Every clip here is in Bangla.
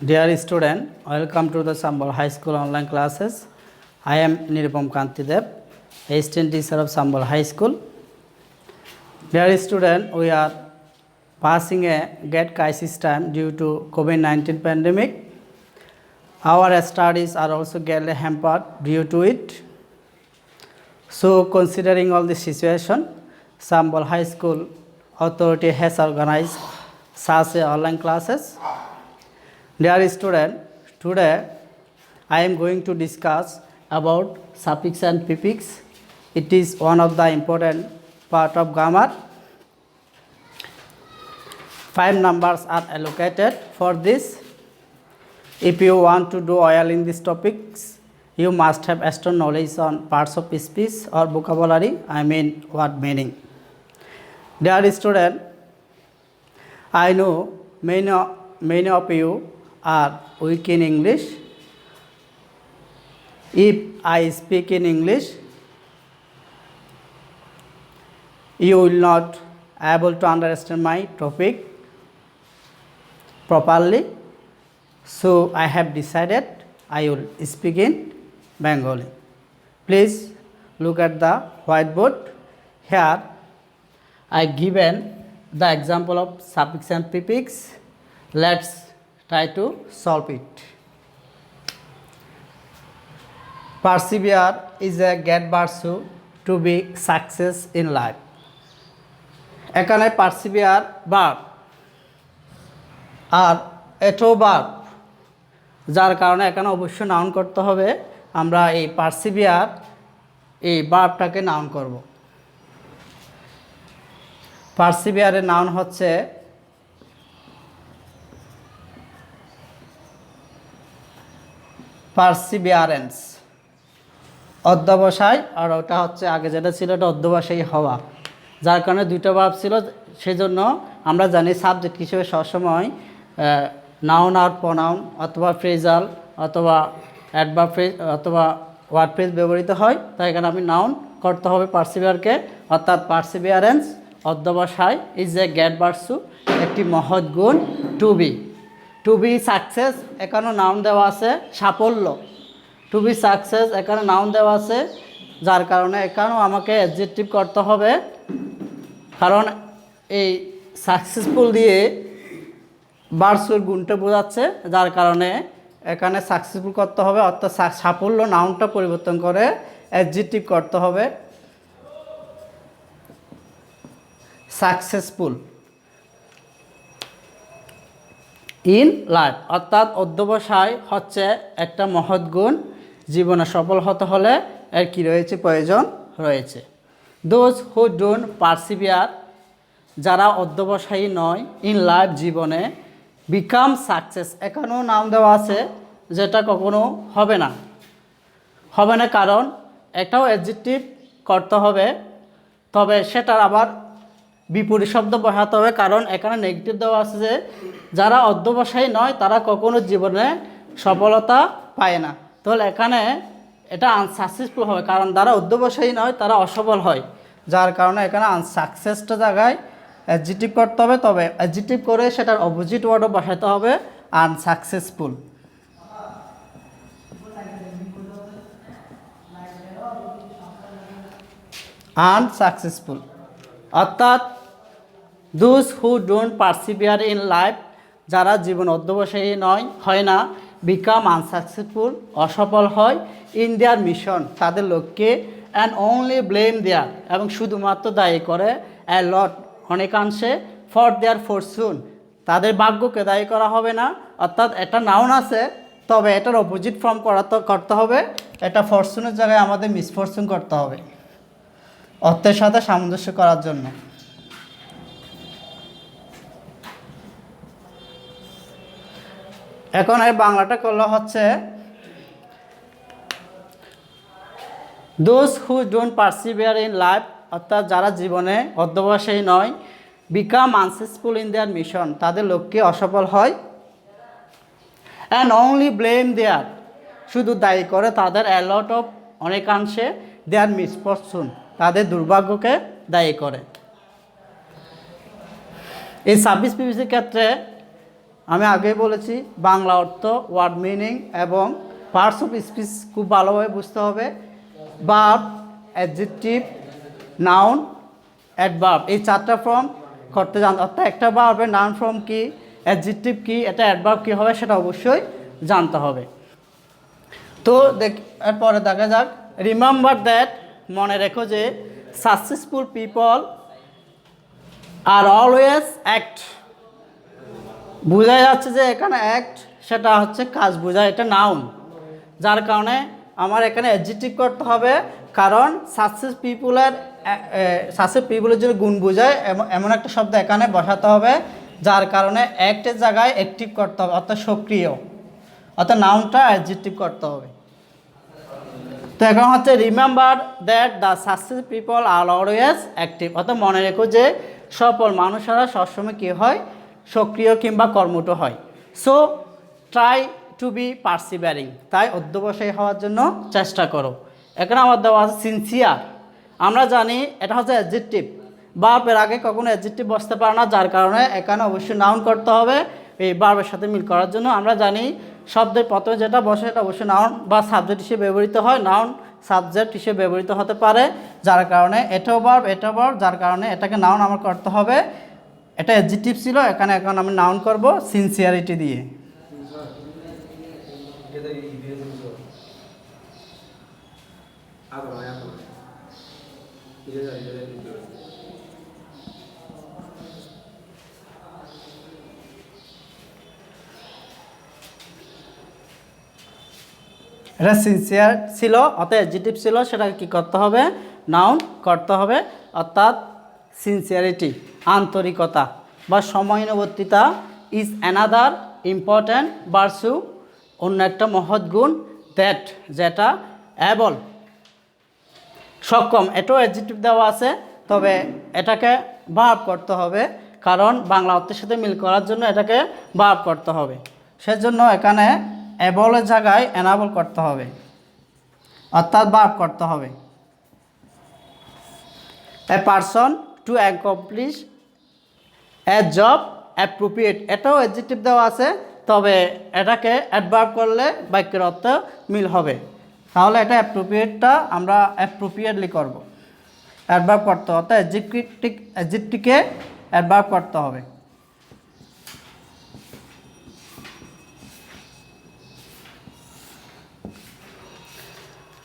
Dear student, welcome to the Sambal High School online classes. I am Nirupam Kantidev, assistant teacher of Sambal High School. Dear student, we are passing a great crisis time due to COVID-19 pandemic. Our studies are also greatly hampered due to it. So, considering all this situation, Sambal High School authority has organized such online classes. Dear student, today I am going to discuss about suffix and prefix. It is one of the important part of grammar. 5 numbers are allocated for this. If you want to do well in these topics, you must have extra knowledge on parts of speech or vocabulary, I mean word meaning. Dear student, I know many of you are weak in English. If I speak in English, you will not able to understand my topic properly. So I have decided I will speak in Bengali. Please look at the whiteboard. Here I given the example of suffix and prefix. Let's try to solve it. Persevere is a great virtue to be success in life. এখানে persevere verb আর এটাও verb, যার কারণে এখানে অবশ্যই নাউন করতে হবে। আমরা এই persevere এই ভার্বটাকে নাউন করব। persevere এর নাউন হচ্ছে পারসিভিয়ারেন্স, অধ্যবসায়, আর ওটা হচ্ছে আগে যেটা ছিল এটা অধ্যবসায়ী হওয়া, যার কারণে দুইটা ভার্ব ছিল। সেজন্য আমরা জানি সাবজেক্ট হিসেবে সবসময় নাউন আর প্রনাউন অথবা ফ্রেজাল অথবা অ্যাডভার্ব ফ্রেজ অথবা ওয়ার্ড ফ্রেজ ব্যবহৃত হয়। তাই এখানে আমি নাউন করতে হবে পারসিভিয়ারকে, অর্থাৎ পারসিভিয়ারেন্স অধ্যবসায় ইজ এ গ্রেট ভার্চু, একটি মহৎ গুণ। টু বি সাকসেস এখানেও নাউন দেওয়া আছে সাফল্য। টু বি সাকসেস এখানে নাউন দেওয়া আছে, যার কারণে এখানেও আমাকে অ্যাডজেক্টিভ করতে হবে, কারণ এই সাকসেসফুল দিয়ে ভার্চুর গুণটা বোঝাচ্ছে, যার কারণে এখানে সাকসেসফুল করতে হবে, অর্থাৎ সাফল্য নাউনটা পরিবর্তন করে অ্যাডজেক্টিভ করতে হবে সাকসেসফুল ইন লাইফ, অর্থাৎ অধ্যবসায় হচ্ছে একটা মহৎ গুণ। জীবনে সফল হতে হলে এর কী রয়েছে, প্রয়োজন রয়েছে। দোজ হু ডোন্ট পারসিভিয়ার, যারা অধ্যবসায়ী নয়, ইন লাইফ জীবনে, বিকাম সাকসেস এখানেও নাম দেওয়া আছে, যেটা কখনো হবে না কারণ এটাও অ্যাডজেক্টিভ করতে হবে, তবে সেটার আবার বিপরীত শব্দ বসাতে হবে, কারণ এখানে নেগেটিভ দেওয়া আছে যে যারা অধ্যবসায়ী নয় তারা কখনো জীবনে সফলতা পায় না। তাহলে এখানে এটা আনসাকসেসফুল হবে, কারণ যারা অধ্যবসায়ী নয় তারা অসফল হয়, যার কারণে এখানে আনসাকসেসটা জায়গায় অ্যাডজেক্টিভ করতে হবে, তবে অ্যাডজেক্টিভ করে সেটার অপোজিট ওয়ার্ডও বসাতে হবে আনসাকসেসফুল। আনসাকসেসফুল অর্থাৎ those who don't persevere in life, যারা জীবন অধ্যবসায়ী হয় না, বিকাম আনসাকসেসফুল অসফল হয়, ইন দেয়ার মিশন তাদের লক্ষ্যে, অ্যান্ড অনলি ব্লেম দেয়ার এবং শুধুমাত্র দায়ী করে, অ্যা লট অনেকাংশে, ফর দেয়ার ফরচুন তাদের ভাগ্যকে দায়ী করা হবে না। অর্থাৎ এটা নাউন আছে, তবে এটার অপোজিট ফর্ম করতে হবে, এটা ফরচুনের জায়গায় আমাদের মিসফরচুন করতে হবে অর্থের সাথে সামঞ্জস্য করার জন্য। এখন এই বাংলাটা করলে হচ্ছে those who don't persevere in life, অর্থাৎ যারা জীবনে অধ্যবসায়ী নয়, become unsuccessful in their mission তাদের লক্ষ্যে অসফল হয়, অ্যান্ড অনলি ব্লেম দেয়ার শুধু দায়ী করে তাদের অ্যালট অফ অনেকাংশে, দেয়ার মিসফরচুন তাদের দুর্ভাগ্যকে দায়ী করে। এই সার্ভিস পিভিসির ক্ষেত্রে আমি আগেই বলেছি বাংলা অর্থ, ওয়ার্ড মিনিং এবং পার্টস অফ স্পিচ খুব ভালোভাবে বুঝতে হবে। ভার্ব, অ্যাডজেক্টিভ, নাউন, অ্যাডভার্ব, এই 4টা ফর্ম করতে জানতে, অর্থাৎ একটা ভার্বের নাউন ফর্ম কী, অ্যাডজেক্টিভ কী, এটা অ্যাডভার্ব কী হবে সেটা অবশ্যই জানতে হবে। তো এরপরে দেখা যাক, রিমেম্বার দ্যাট, মনে রেখো যে successful people are always act. বোঝা যাচ্ছে যে এখানে অ্যাক্ট সেটা হচ্ছে কাজ বোঝায়, এটা নাউন, যার কারণে আমার এখানে অ্যাডজেক্টিভ করতে হবে, কারণ সাকসেস পিপুলের জন্য গুণ বোঝায় এমন একটা শব্দ এখানে বসাতে হবে, যার কারণে অ্যাক্টের জায়গায় অ্যাক্টিভ করতে হবে, অর্থাৎ সক্রিয়, অর্থাৎ নাউনটা অ্যাডজেক্টিভ করতে হবে। তো এখন হচ্ছে remember that the success people are always active, অর্থাৎ মনে রেখো যে সফল মানুষেরা সবসময় কী হয়, সক্রিয় কিংবা কর্মঠ হয়। সো ট্রাই টু বি পার্সিভারিং, তাই অধ্যবসায়ী হওয়ার জন্য চেষ্টা করো। এখানে আমার দেওয়া আছে সিনসিয়ার, আমরা জানি এটা হচ্ছে অ্যাডজেক্টিভ, বার্বের আগে কখনো অ্যাডজেক্টিভ বসতে পারে না, যার কারণে এখানে অবশ্যই নাউন করতে হবে এই বার্বের সাথে মিল করার জন্য। আমরা জানি শব্দের প্রথমে যেটা বসে এটা অবশ্যই নাউন বা সাবজেক্ট হিসেবে ব্যবহৃত হয়, নাউন সাবজেক্ট হিসেবে ব্যবহৃত হতে পারে, যার কারণে এটাও ভার্ব, যার কারণে এটাকে নাউন আমার করতে হবে। এটা অ্যাডজেক্টিভ ছিল, এখানে এখন আমি নাউন করব সিনসিয়ারিটি দিয়ে। এটা সিনসিয়ার ছিল, অর্থাৎ অ্যাডজেক্টিভ ছিল, সেটাকে কী করতে হবে, নাউন করতে হবে, অর্থাৎ সিনসিয়ারিটি, আন্তরিকতা বা সময়ানুবর্তিতা ইজ অ্যানাদার ইম্পর্ট্যান্ট ভার্চু, অন্য একটা মহৎ গুণ, দ্যাট যেটা, অ্যাবল সক্ষম, এটাও অ্যাডজেক্টিভ দেওয়া আছে, তবে এটাকে ভার্ব করতে হবে, কারণ বাংলা অর্থের সাথে মিল করার জন্য এটাকে ভার্ব করতে হবে, সেজন্য এখানে অ্যাবলের জায়গায় অ্যানাবল করতে হবে, অর্থাৎ ভার্ব করতে হবে। A person to accomplish A job appropriate, এটাও অ্যাডজেক্টিভ দেওয়া আছে, তবে এটাকে অ্যাডভার্ব করলে বাক্যের অর্থ মিল হবে, তাহলে এটা অ্যাপ্রোপ্রিয়েটটা আমরা অ্যাপ্রোপ্রিয়েটলি করব, অ্যাডভার্ব করতে হবে, অর্থাৎ অ্যাডজেক্টিভকে অ্যাডভার্ব করতে হবে।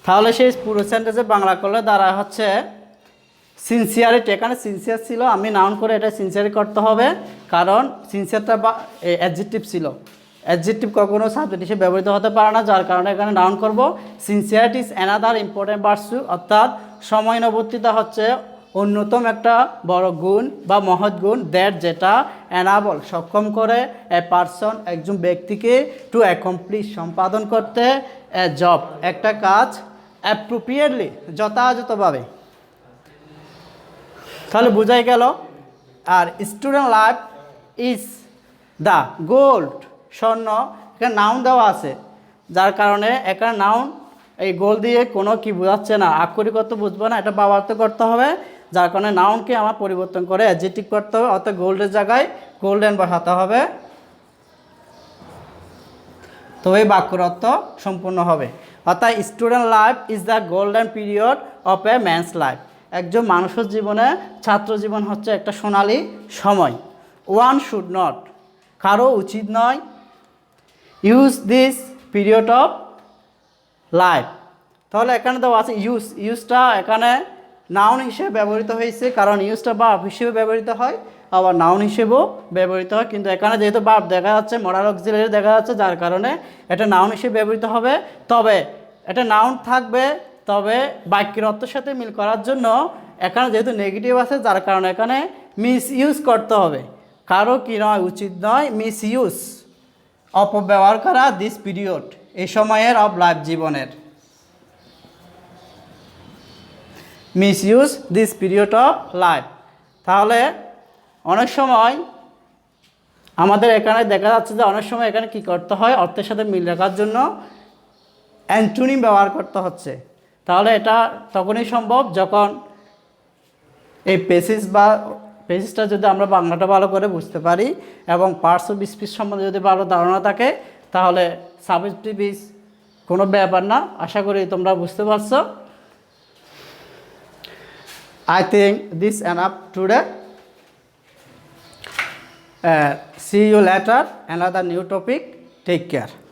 তাহলে সেই পুরো সেন্টেন্সে বাংলা করলে দ্বারা হচ্ছে সিনসিয়ারিটি, এখানে সিনসিয়ার ছিল, আমি নাউন করে এটা সিনসিয়ারি করতে হবে, কারণ সিনসিয়ারটা বা অ্যাডজেক্টিভ ছিল, অ্যাডজেক্টিভ কখনো সাবজেক্ট হিসেবে ব্যবহৃত হতে পারে না, যার কারণে এখানে নাউন করব। Sincerity is another important virtue, অর্থাৎ সময়ানুবর্তিতা হচ্ছে অন্যতম একটা বড় গুণ বা মহৎ গুণ, দ্যাট যেটা অ্যানাবল সক্ষম করে এ পারসন একজন ব্যক্তিকে টু অ্যাকমপ্লিশ সম্পাদন করতে, এ জব একটা কাজ, অ্যাপ্রোপ্রিয়েটলি যথাযথভাবে। তাহলে বোঝাই গেল। আর student life is the gold, স্বর্ণ, এখানে নাউন দেওয়া আছে, যার কারণে এখানে নাউন এই গোল দিয়ে কোনো কি বোঝাচ্ছে না, আক্ষরিক অর্থ বুঝবো না, এটা ভাবার্থ করতে হবে, যার কারণে নাউনকে আমার পরিবর্তন করে অ্যাডজেক্টিভ করতে হবে, অর্থাৎ গোল্ডের জায়গায় গোল্ডেন বসাতে হবে, তবে বাক্যের অর্থ সম্পূর্ণ হবে। অর্থাৎ student life is the golden period of a man's life, একজন মানুষের জীবনে ছাত্র জীবন হচ্ছে একটা সোনালী সময়। ওয়ান শুড নট, কারো উচিত নয়, use this period of life, তাহলে এখানে দেওয়া আছে ইউজটা এখানে নাউন হিসেবে ব্যবহৃত হয়েছে, কারণ ইউজটা ভার্ব হিসেবে ব্যবহৃত হয়, আবার নাউন হিসেবেও ব্যবহৃত হয়, কিন্তু এখানে যেহেতু ভার্ব দেখা যাচ্ছে, মডাল অক্সিলারি দেখা যাচ্ছে, যার কারণে এটা নাউন হিসেবে ব্যবহৃত হবে, তবে এটা নাউন থাকবে, তবে বাক্যের অর্থের সাথে মিল করার জন্য এখানে যেহেতু নেগেটিভ আছে, যার কারণে এখানে মিস ইউজ করতে হবে, কারো কি নয়, উচিত নয়, মিস ইউজ অপব্যবহার করা দিস পিরিয়ড, এই সময়ের অফ লাইফ জীবনের, miss use this period of life. তাহলে অনেক সময় আমাদের এখানে দেখা যাচ্ছে যে অনেক সময় এখানে কি করতে হয়, অর্থের সাথে মিল রাখার জন্য অ্যান্টোনিম ব্যবহার করতে হচ্ছে, তাহলে এটা তখনই সম্ভব যখন এই পেসিস বা বেসিসটা যদি আমরা বাংলাটা ভালো করে বুঝতে পারি এবং পার্টস অফ স্পিচ সম্বন্ধে যদি ভালো ধারণা থাকে, তাহলে সাবজেক্টিভ ইজ কোনো ব্যাপার না। আশা করি তোমরা বুঝতে পারছো। I think this enough today. See you later, another new topic. Take care.